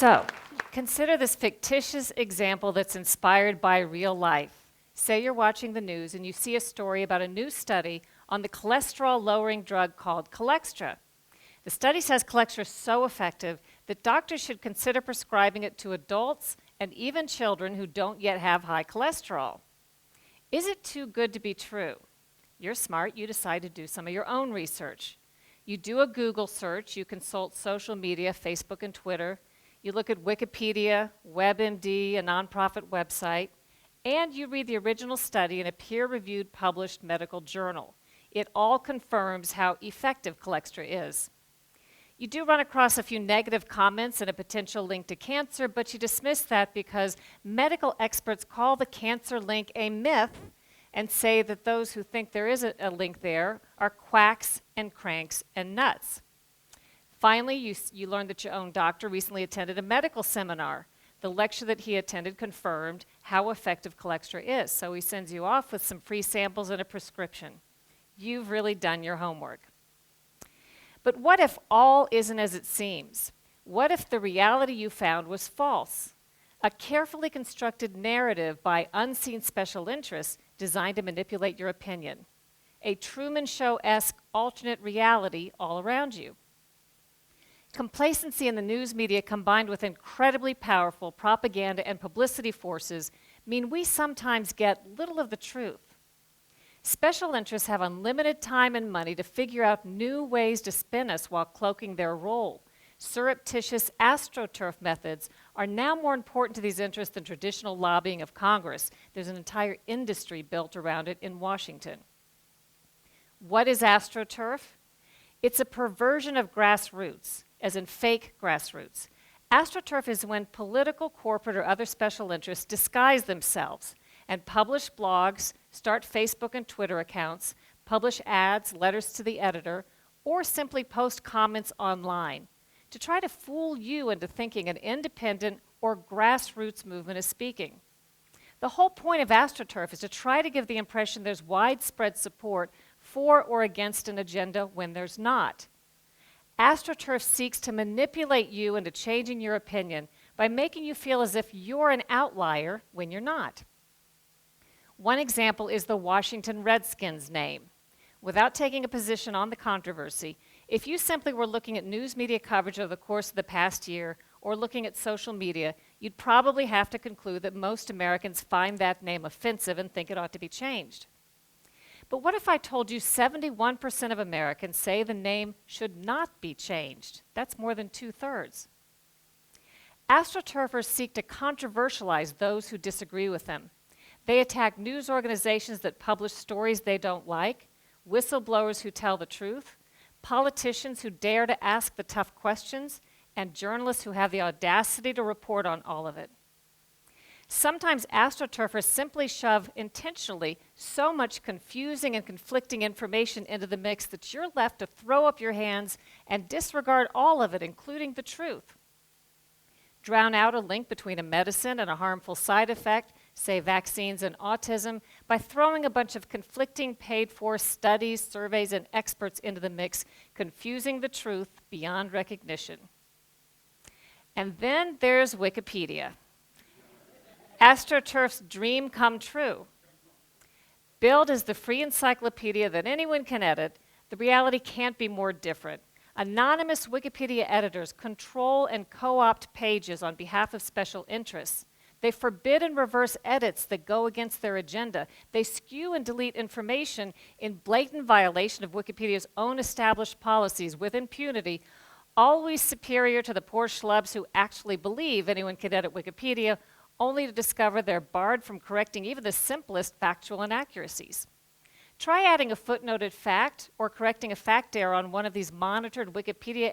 So, consider this fictitious example that's inspired by real life. Say you're watching the news and you see a story about a new study on the cholesterol-lowering drug called Cholextra. The study says Cholextra is so effective that doctors should consider prescribing it to adults and even children who don't yet have high cholesterol. Is it too good to be true? You're smart, you decide to do some of your own research. You do a Google search, you consult social media, Facebook and Twitter, you look at Wikipedia, WebMD, a nonprofit website, and you read the original study in a peer-reviewed published medical journal. It all confirms how effective Cholextra is. You do run across a few negative comments and a potential link to cancer, but you dismiss that because medical experts call the cancer link a myth and say that those who think there is a link there are quacks and cranks and nuts. Finally, you learn that your own doctor recently attended a medical seminar. The lecture that he attended confirmed how effective Cholextra is, so he sends you off with some free samples and a prescription. You've really done your homework. But what if all isn't as it seems? What if the reality you found was false? A carefully constructed narrative by unseen special interests designed to manipulate your opinion. A Truman Show-esque alternate reality all around you. Complacency in the news media combined with incredibly powerful propaganda and publicity forces mean we sometimes get little of the truth. Special interests have unlimited time and money to figure out new ways to spin us while cloaking their role. Surreptitious Astroturf methods are now more important to these interests than traditional lobbying of Congress. There's an entire industry built around it in Washington. What is Astroturf? It's a perversion of grassroots, as in fake grassroots. Astroturf is when political, corporate, or other special interests disguise themselves and publish blogs, start Facebook and Twitter accounts, publish ads, letters to the editor, or simply post comments online to try to fool you into thinking an independent or grassroots movement is speaking. The whole point of Astroturf is to try to give the impression there's widespread support for or against an agenda when there's not. Astroturf seeks to manipulate you into changing your opinion by making you feel as if you're an outlier when you're not. One example is the Washington Redskins name. Without taking a position on the controversy, if you simply were looking at news media coverage over the course of the past year or looking at social media, you'd probably have to conclude that most Americans find that name offensive and think it ought to be changed. But what if I told you 71% of Americans say the name should not be changed? That's more than 2/3. Astroturfers seek to controversialize those who disagree with them. They attack news organizations that publish stories they don't like, whistleblowers who tell the truth, politicians who dare to ask the tough questions, and journalists who have the audacity to report on all of it. Sometimes astroturfers simply shove intentionally so much confusing and conflicting information into the mix that you're left to throw up your hands and disregard all of it, including the truth. Drown out a link between a medicine and a harmful side effect, say vaccines and autism, by throwing a bunch of conflicting paid-for studies, surveys, and experts into the mix, confusing the truth beyond recognition. And then there's Wikipedia. Astroturf's dream come true. Billed as the free encyclopedia that anyone can edit, the reality can't be more different. Anonymous Wikipedia editors control and co-opt pages on behalf of special interests. They forbid and reverse edits that go against their agenda. They skew and delete information in blatant violation of Wikipedia's own established policies with impunity, always superior to the poor schlubs who actually believe anyone can edit Wikipedia, only to discover they're barred from correcting even the simplest factual inaccuracies. Try adding a footnoted fact or correcting a fact error on one of these monitored Wikipedia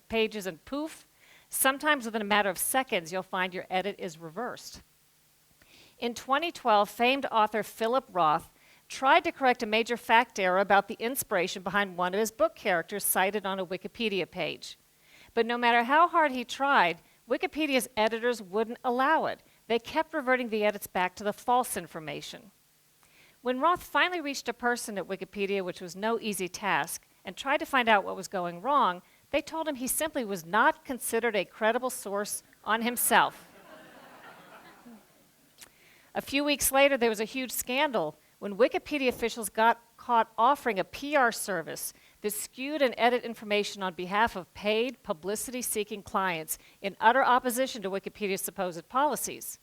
pages and poof, sometimes within a matter of seconds you'll find your edit is reversed. In 2012, famed author Philip Roth tried to correct a major fact error about the inspiration behind one of his book characters cited on a Wikipedia page. But no matter how hard he tried, Wikipedia's editors wouldn't allow it. They kept reverting the edits back to the false information. When Roth finally reached a person at Wikipedia, which was no easy task, and tried to find out what was going wrong, they told him he simply was not considered a credible source on himself. A few weeks later, there was a huge scandal when Wikipedia officials got caught offering a PR service that skewed and edited information on behalf of paid, publicity-seeking clients in utter opposition to Wikipedia's supposed policies.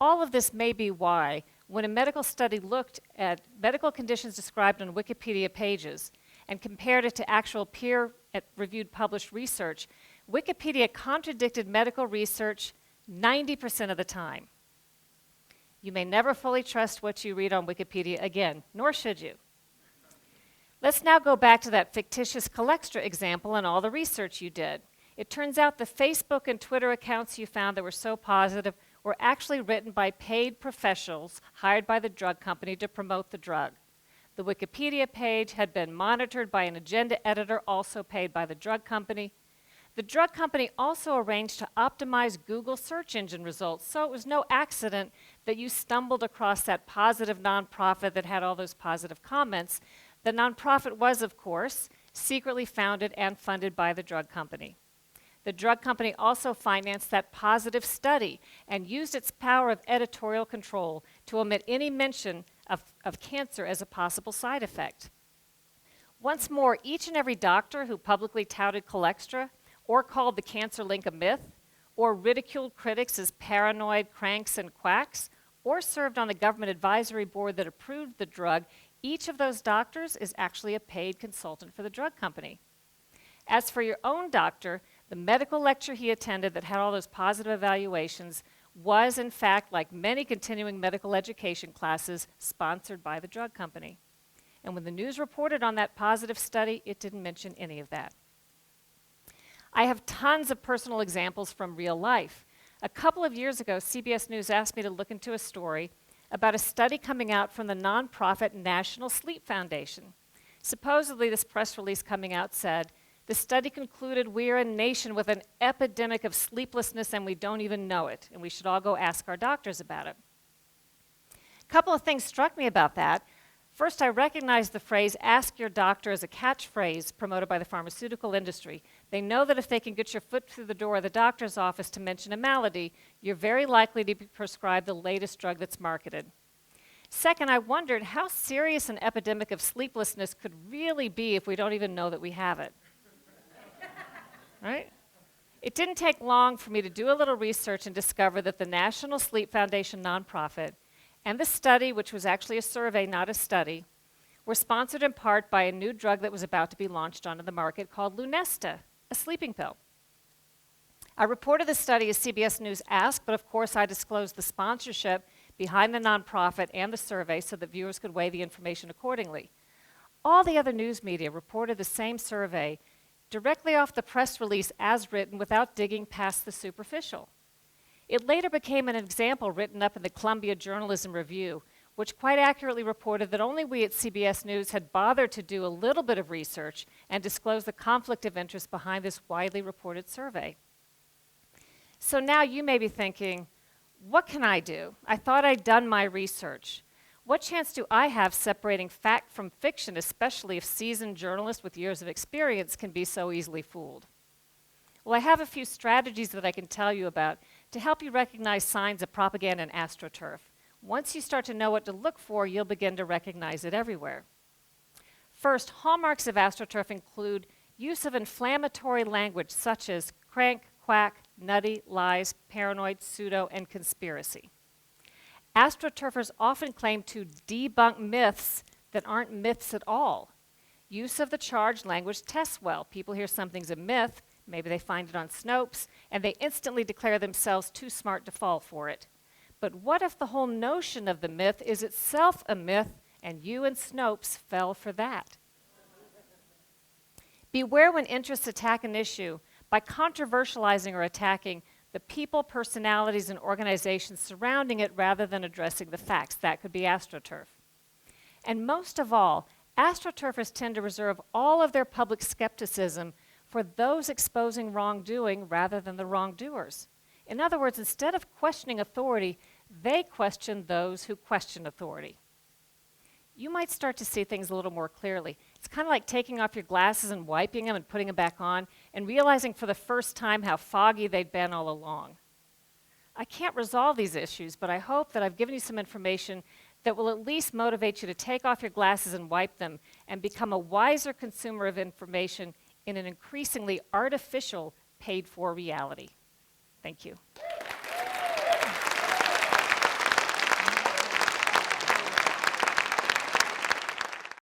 All of this may be why, when a medical study looked at medical conditions described on Wikipedia pages and compared it to actual peer-reviewed published research, Wikipedia contradicted medical research 90% of the time. You may never fully trust what you read on Wikipedia again, nor should you. Let's now go back to that fictitious Colextra example and all the research you did. It turns out the Facebook and Twitter accounts you found that were so positive were actually written by paid professionals hired by the drug company to promote the drug. The Wikipedia page had been monitored by an agenda editor also paid by the drug company. The drug company also arranged to optimize Google search engine results, so it was no accident that you stumbled across that positive nonprofit that had all those positive comments. The nonprofit was, of course, secretly founded and funded by the drug company. The drug company also financed that positive study and used its power of editorial control to omit any mention of cancer as a possible side effect. Once more, each and every doctor who publicly touted Colextra or called the cancer link a myth, or ridiculed critics as paranoid cranks and quacks, or served on the government advisory board that approved the drug, each of those doctors is actually a paid consultant for the drug company. As for your own doctor, the medical lecture he attended that had all those positive evaluations was, in fact, like many continuing medical education classes, sponsored by the drug company. And when the news reported on that positive study, it didn't mention any of that. I have tons of personal examples from real life. A couple of years ago, CBS News asked me to look into a story about a study coming out from the nonprofit National Sleep Foundation. Supposedly, this press release coming out said, the study concluded we're a nation with an epidemic of sleeplessness and we don't even know it, and we should all go ask our doctors about it. A couple of things struck me about that. First, I recognized the phrase, ask your doctor, as a catchphrase promoted by the pharmaceutical industry. They know that if they can get your foot through the door of the doctor's office to mention a malady, you're very likely to be prescribed the latest drug that's marketed. Second, I wondered how serious an epidemic of sleeplessness could really be if we don't even know that we have it. Right? It didn't take long for me to do a little research and discover that the National Sleep Foundation nonprofit and the study, which was actually a survey, not a study, were sponsored in part by a new drug that was about to be launched onto the market called Lunesta, a sleeping pill. I reported the study as CBS News asked, but of course I disclosed the sponsorship behind the nonprofit and the survey so that viewers could weigh the information accordingly. All the other news media reported the same survey directly off the press release as written without digging past the superficial. It later became an example written up in the Columbia Journalism Review, which quite accurately reported that only we at CBS News had bothered to do a little bit of research and disclose the conflict of interest behind this widely reported survey. So now you may be thinking, what can I do? I thought I'd done my research. What chance do I have separating fact from fiction, especially if seasoned journalists with years of experience can be so easily fooled? Well, I have a few strategies that I can tell you about to help you recognize signs of propaganda and Astroturf. Once you start to know what to look for, you'll begin to recognize it everywhere. First, hallmarks of Astroturf include use of inflammatory language such as crank, quack, nutty, lies, paranoid, pseudo, and conspiracy. Astroturfers often claim to debunk myths that aren't myths at all. Use of the charged language tests well. People hear something's a myth, maybe they find it on Snopes, and they instantly declare themselves too smart to fall for it. But what if the whole notion of the myth is itself a myth, and you and Snopes fell for that? Beware when interests attack an issue by controversializing or attacking the people, personalities, and organizations surrounding it rather than addressing the facts. That could be Astroturf. And most of all, Astroturfers tend to reserve all of their public skepticism for those exposing wrongdoing rather than the wrongdoers. In other words, instead of questioning authority, they question those who question authority. You might start to see things a little more clearly. It's kind of like taking off your glasses and wiping them and putting them back on and realizing for the first time how foggy they'd been all along. I can't resolve these issues, but I hope that I've given you some information that will at least motivate you to take off your glasses and wipe them and become a wiser consumer of information in an increasingly artificial, paid-for reality. Thank you.